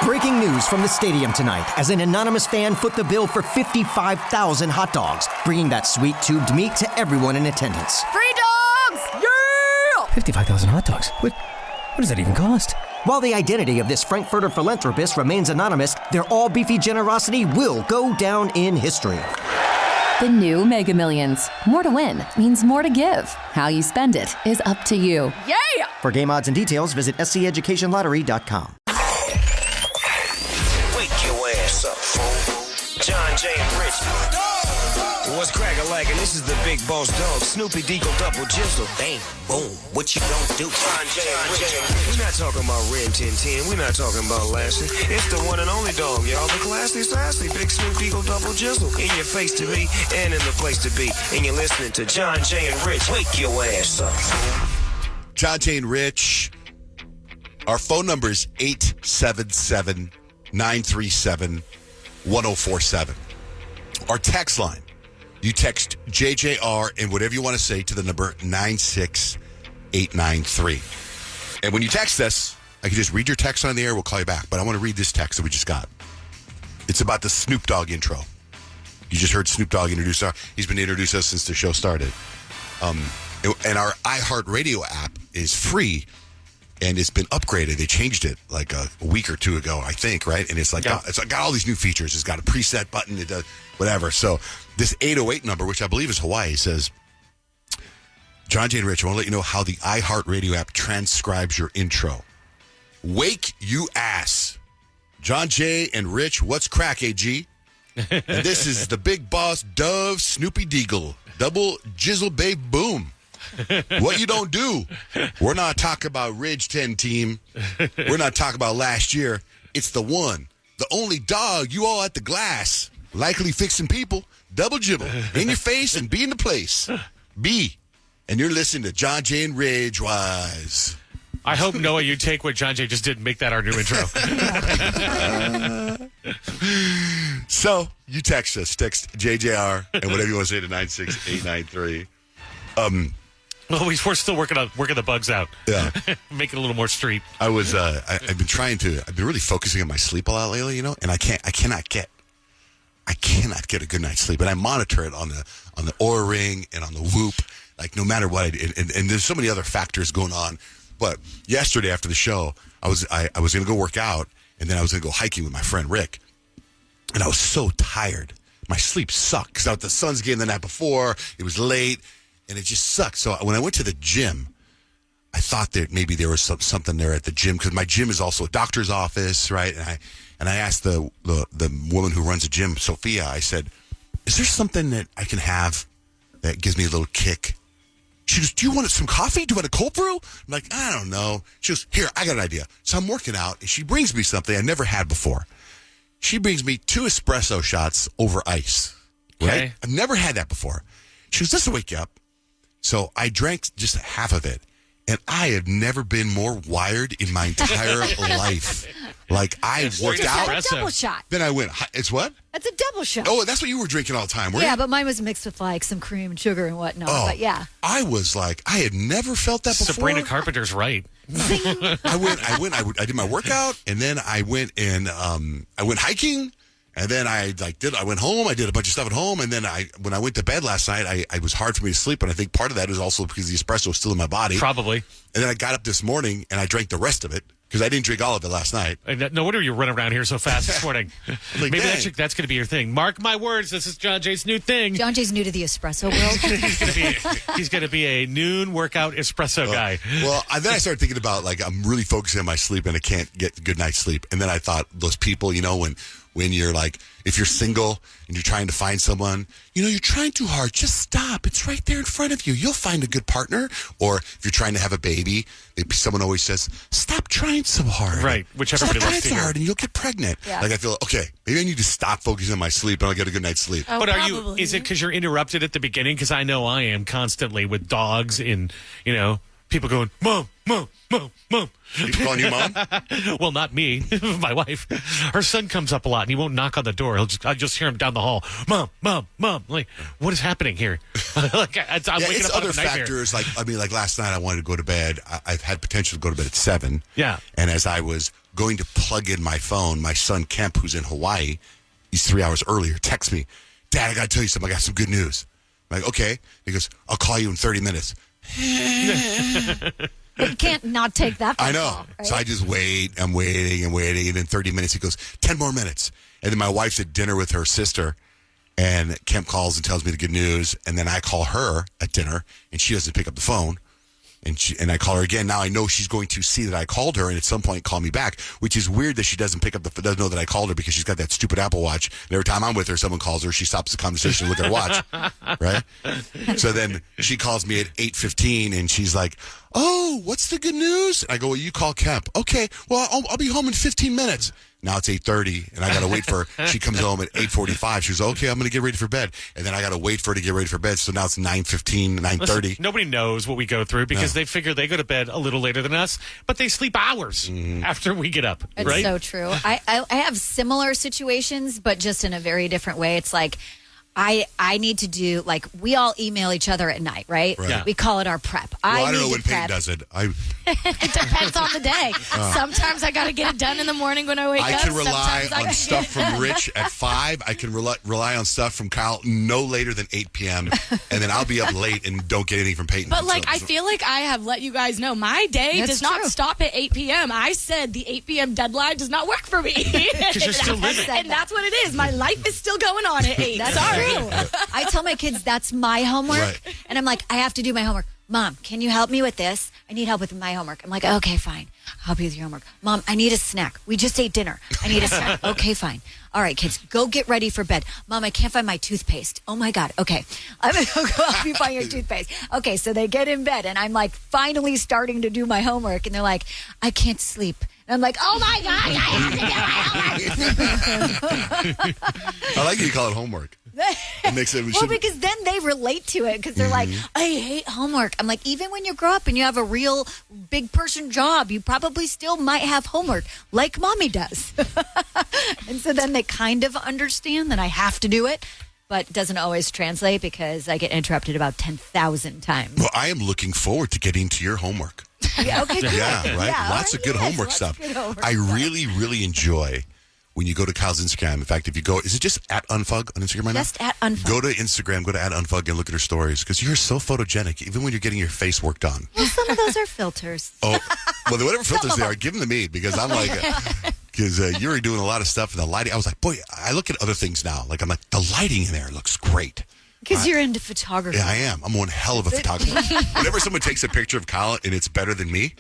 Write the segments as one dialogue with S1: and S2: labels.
S1: Breaking news from the stadium tonight as an anonymous fan foot the bill for 55,000 hot dogs, bringing that sweet tubed meat to everyone in attendance.
S2: Free dogs! Yeah!
S1: 55,000 hot dogs? What does that even cost? While the identity of this Frankfurter philanthropist remains anonymous, their all-beefy generosity will go down in history.
S2: The new Mega Millions. More to win means more to give. How you spend it is up to you. Yeah!
S1: For game odds and details, visit SCEducationLottery.com.
S3: Wake your ass up, fool. John Jay and Rich. What's crackin'-lackin'? This is the big boss dog, Snoopy Deagle Double Jizzle. Bang, boom, what you gonna do? John Jay and Rich. We're not talking about Ren 1010. We're not talking about Lassie. It's the one and only dog, y'all. The classy, sassy, big Snoop Deagle Double Jizzle. In your face to be and in the place to be. And you're listening to John Jay and Rich. Wake your ass up, fool.
S4: John Jay and Rich. Our phone number is 877-937-1047. Our text line, you text JJR and whatever you want to say to the number 96893. And when you text us, I can just read your text on the air. We'll call you back. But I want to read this text that we just got. It's about the Snoop Dogg intro. You just heard Snoop Dogg introduce us. He's been introduced us since the show started. And our iHeartRadio app is free. And it's been upgraded. They changed it like a week or two ago, I think, right? And it's like it's got all these new features. It's got a preset button. It does whatever. So this 808 number, which I believe is Hawaii, says, John Jay and Rich, I want to let you know how the iHeartRadio app transcribes your intro. Wake you ass. John Jay and Rich, what's crack, AG? And this is the big boss, Dove, Snoopy Deagle, Double Jizzle Babe Boom. What you don't do. We're not talking about Ridge 10 team. We're not talking about last year. It's the one, the only dog you all at the glass. Likely fixing people. Double jibble. In your face and be in the place. Be. And you're listening to John Jay and Ridge Wise.
S5: I hope, Noah, you take what John Jay just did and make that our new intro.
S4: So, you text us. Text JJR and whatever you want to say to 96893.
S5: Well, we're still working the bugs out.
S4: Yeah.
S5: Make it a little more street.
S4: I've been really focusing on my sleep a lot lately, and I cannot get a good night's sleep. And I monitor it on the Oura Ring and on the Whoop, like no matter what I do. And there's so many other factors going on. But yesterday after the show, I was going to go work out, and then I was going to go hiking with my friend Rick. And I was so tired. My sleep sucked because the Suns game the night before. It was late. And it just sucked. So when I went to the gym, I thought that maybe there was something there at the gym because my gym is also a doctor's office, right? And I asked the woman who runs the gym, Sophia. I said, "Is there something that I can have that gives me a little kick?" She goes, "Do you want some coffee? Do you want a cold brew?" I'm like, "I don't know." She goes, "Here, I got an idea." So I'm working out, and she brings me something I never had before. She brings me 2 espresso shots over ice. Right?
S5: Okay.
S4: I've never had that before. She goes, "This will wake you up." So I drank just half of it, and I have never been more wired in my entire life. Like, I worked out.
S6: That's a double shot.
S4: Then I went, it's what?
S6: That's a double shot.
S4: Oh, that's what you were drinking all the time, weren't you?
S6: Yeah, but mine was mixed with like some cream and sugar and whatnot.
S4: Oh,
S6: but yeah.
S4: I was like, I had never felt that before.
S5: Sabrina Carpenter's right.
S4: I did my workout, and then I went hiking. And then I went home. I did a bunch of stuff at home. And then when I went to bed last night, it was hard for me to sleep. And I think part of that is also because the espresso was still in my body.
S5: Probably.
S4: And then I got up this morning and I drank the rest of it because I didn't drink all of it last night.
S5: No wonder you run around here so fast this morning.
S4: Like,
S5: maybe that's going to be your thing. Mark my words. This is John Jay's new thing.
S6: John Jay's new to the espresso world.
S5: He's going to be a noon workout espresso guy.
S4: Well, then I started thinking about, like, I'm really focusing on my sleep and I can't get good night's sleep. And then I thought, those people, when you're like, if you're single and you're trying to find someone, you're trying too hard. Just stop. It's right there in front of you. You'll find a good partner. Or if you're trying to have a baby, someone always says, stop trying so hard.
S5: Right, which everybody loves to hear.
S4: Stop trying so hard and you'll get pregnant. Yeah. Like, I feel, okay, maybe I need to stop focusing on my sleep and I'll get a good night's sleep.
S6: Oh,
S5: but
S6: probably.
S5: Is it because you're interrupted at the beginning? Because I know I am constantly with dogs and, people going, Mom, Mom.
S4: People calling you mom?
S5: Well, not me, my wife. Her son comes up a lot, and he won't knock on the door. I just hear him down the hall. Mom. Like, what is happening here? I'm waking
S4: It's
S5: up out
S4: other
S5: of a nightmare.
S4: factors. Like last night, I wanted to go to bed. I've had potential to go to bed at 7.
S5: Yeah.
S4: And as I was going to plug in my phone, my son Kemp, who's in Hawaii, he's 3 hours earlier, texts me, Dad, I got to tell you something. I got some good news. I'm like, okay. He goes, I'll call you in 30 minutes.
S6: But you can't not take that phone
S4: I know.
S6: call, right?
S4: So I just wait. I'm waiting. And in 30 minutes, he goes, 10 more minutes. And then my wife's at dinner with her sister. And Kemp calls and tells me the good news. And then I call her at dinner. And she doesn't pick up the phone. And I call her again. Now I know she's going to see that I called her and at some point call me back, which is weird that she doesn't pick up doesn't know that I called her because she's got that stupid Apple Watch. And every time I'm with her, someone calls her, she stops the conversation and look at her watch. Right? So then she calls me at 8:15 and she's like, oh, what's the good news? I go, well, you call Kemp. Okay, well, I'll be home in 15 minutes. Now it's 8:30, and I got to wait for her. She comes home at 8:45. She goes, okay, I'm going to get ready for bed. And then I got to wait for her to get ready for bed. So now it's 9:15, 9:30.
S5: Nobody knows what we go through because they figure they go to bed a little later than us, but they sleep hours after we get up,
S6: It's
S5: right?
S6: so true. I have similar situations, but just in a very different way. It's like I need to do, like, we all email each other at night, right?
S4: Yeah.
S6: We call it our prep.
S4: Well, I don't
S6: need
S4: know
S6: to
S4: when Peyton
S6: prep.
S4: does it.
S6: It depends on the day. Sometimes I got to get it done in the morning when I wake
S4: I
S6: up.
S4: can rely
S6: Sometimes I
S4: on
S6: gotta
S4: stuff
S6: get it
S4: from Rich at 5. I can rely on stuff from Kyle no later than 8 p.m. And then I'll be up late and don't get anything from Peyton.
S7: But, like,
S4: So-
S7: I feel like I have let you guys know my day
S6: That's
S7: does not
S6: true.
S7: stop at 8 p.m. I said the 8 p.m. deadline does not work for me. Because
S5: you're still living.
S7: And that's what it is. My life is still going on at 8.
S6: That's
S7: Sorry.
S6: true. I tell my kids that's my homework.
S4: Right.
S6: And I'm like, I have to do my homework. Mom, can you help me with this? I need help with my homework. I'm like, okay, fine. I'll help you with your homework. Mom, I need a snack. We just ate dinner. I need a snack. Okay, fine. All right, kids, go get ready for bed. Mom, I can't find my toothpaste. Oh, my God. Okay. I'm going to go help you find your toothpaste. Okay, so they get in bed, and I'm like finally starting to do my homework. And they're like, I can't sleep. And I'm like, oh, my God, I have to do my homework.
S4: I like that you call it homework. It makes it.
S6: Well, because then they relate to it because they're like, I hate homework. I'm like, even when you grow up and you have a real big person job, you probably still might have homework like mommy does. And so then they kind of understand that I have to do it, but it doesn't always translate because I get interrupted about 10,000 times.
S4: Well, I am looking forward to getting to your homework.
S6: Yeah, okay, good.
S4: Yeah, right.
S6: Yeah,
S4: Lots of good
S6: yes,
S4: homework
S6: lots
S4: stuff.
S6: of good homework
S4: I
S6: stuff.
S4: really, really enjoy when you go to Kyle's Instagram. In fact, if you go, is it just at Unfug on Instagram right
S6: Just
S4: now?
S6: at Unfug.
S4: Go to Instagram, go to at Unfug and look at her stories because you're so photogenic, even when you're getting your face worked on.
S6: Well, some of those are filters.
S4: Oh, well, whatever filters they are, give them to me because I'm like, because you're doing a lot of stuff in the lighting. I was like, boy, I look at other things now. Like, I'm like, the lighting in there looks great.
S6: Because you're into photography.
S4: Yeah, I am. I'm one hell of a photographer. Whenever someone takes a picture of Kyle and it's better than me,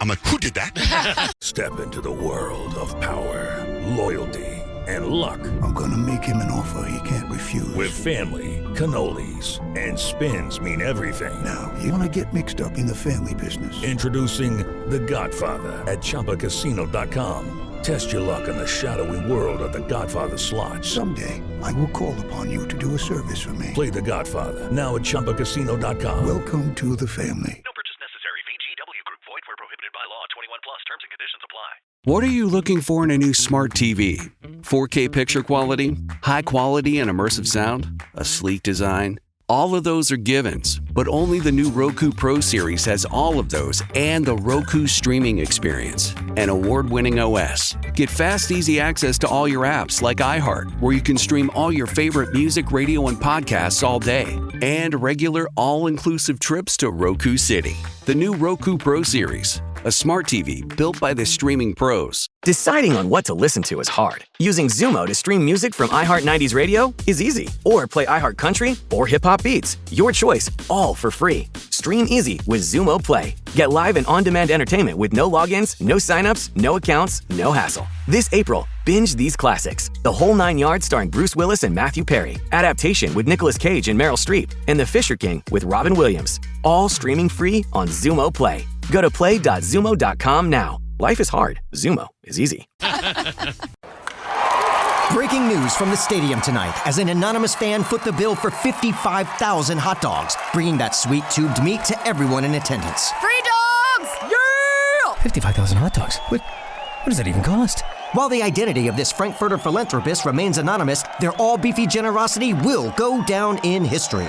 S4: I'm like, who did that?
S8: Step into the world of power, loyalty, and luck.
S9: I'm gonna make him an offer he can't refuse.
S8: With family, cannolis, and spins mean everything.
S9: Now, you wanna get mixed up in the family business.
S8: Introducing The Godfather at ChumbaCasino.com. Test your luck in the shadowy world of The Godfather slot.
S9: Someday, I will call upon you to do a service for me.
S8: Play The Godfather now at ChumbaCasino.com.
S9: Welcome to the family.
S10: No purchase necessary. VGW Group. Void where prohibited by law. 21 plus. Terms and conditions apply.
S11: What are you looking for in a new smart TV? 4K picture quality? High quality and immersive sound? A sleek design? All of those are givens, but only the new Roku Pro Series has all of those and the Roku streaming experience, an award-winning OS. Get fast, easy access to all your apps like iHeart, where you can stream all your favorite music, radio, and podcasts all day, and regular all-inclusive trips to Roku City. The new Roku Pro Series, a smart TV built by the streaming pros.
S12: Deciding on what to listen to is hard. Using Zumo to stream music from iHeart 90s Radio is easy. Or play iHeart Country or Hip Hop Beats. Your choice, all for free. Stream easy with Zumo Play. Get live and on-demand entertainment with no logins, no signups, no accounts, no hassle. This April, binge these classics. The Whole 9 Yards starring Bruce Willis and Matthew Perry. Adaptation with Nicolas Cage and Meryl Streep. And The Fisher King with Robin Williams. All streaming free on Zumo Play. Go to play.zumo.com now. Life is hard. Zumo is easy.
S1: Breaking news from the stadium tonight as an anonymous fan foot the bill for 55,000 hot dogs, bringing that sweet tubed meat to everyone in attendance.
S7: Free dogs!
S1: 55,000 hot dogs? What does that even cost? While the identity of this Frankfurter philanthropist remains anonymous, their all-beefy generosity will go down in history.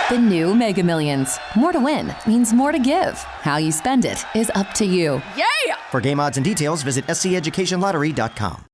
S2: The new Mega Millions. More to win means more to give. How you spend it is up to you.
S7: Yeah!
S1: For game odds and details, visit sceducationlottery.com.